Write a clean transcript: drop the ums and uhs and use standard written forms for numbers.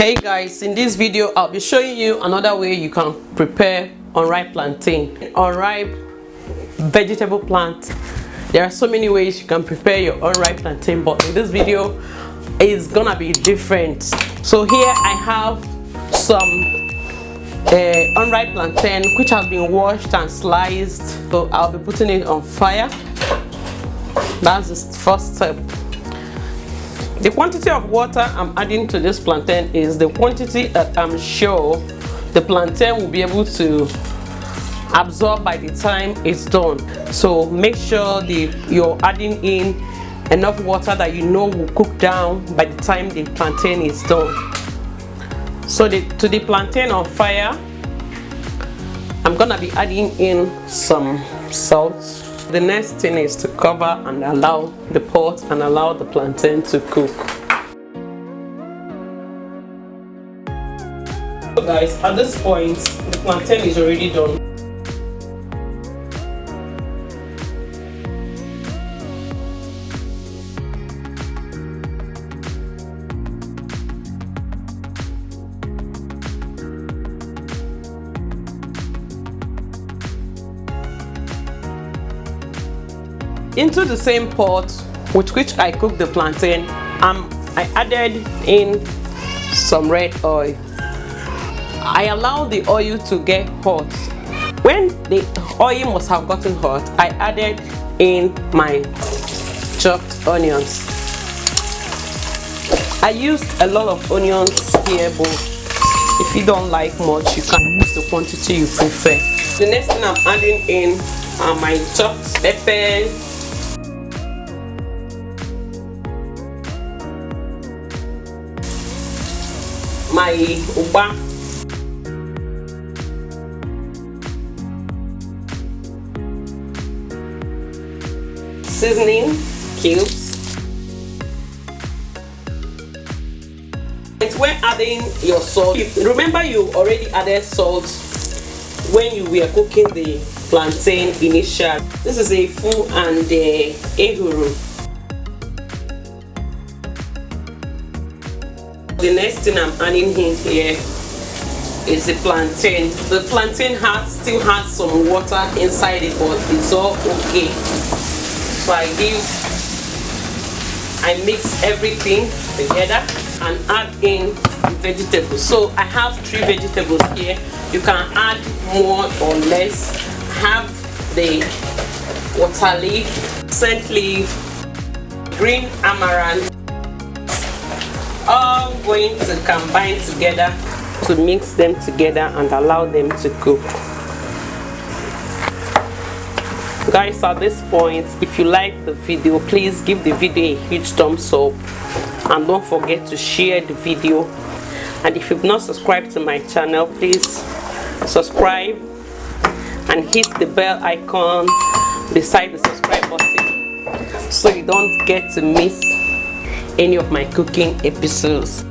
Hey guys, in this video I'll be showing you another way you can prepare unripe plantain. Unripe vegetable plant. There are so many ways you can prepare your unripe plantain, but in this video it's gonna be different. So here I have some unripe plantain which has been washed and sliced. So I'll be putting it on fire. That's the first step. The quantity of water I'm adding to this plantain is the quantity that I'm sure the plantain will be able to absorb by the time it's done. So make sure you're adding in enough water that you know will cook down by the time the plantain is done. So to the plantain on fire, I'm gonna be adding in some salt. The next thing is to cover and allow the pot and allow the plantain to cook. So guys, at this point the plantain is already done. Into the same pot with which I cooked the plantain, I added in some red oil. I allowed the oil to get hot. When the oil must have gotten hot, I added in my chopped onions. I used a lot of onions here, but if you don't like much, you can use the quantity you prefer. The next thing I'm adding in are my chopped peppers, my ukpaka, seasoning cubes. When adding your salt, remember you already added salt when you were cooking the plantain initially. This is a full and ehuru. The next thing I'm adding in here is the plantain. The plantain still has some water inside it, but it's all okay. So I mix everything together and add in vegetables. So I have 3 vegetables here. You can add more or less. I have the water leaf, scent leaf, green amaranth, all going to combine together to mix them together and allow them to cook. Guys, at this point, if you like the video, please give the video a huge thumbs up and don't forget to share the video. And if you've not subscribed to my channel, please subscribe and hit the bell icon beside the subscribe button so you don't get to miss any of my cooking episodes.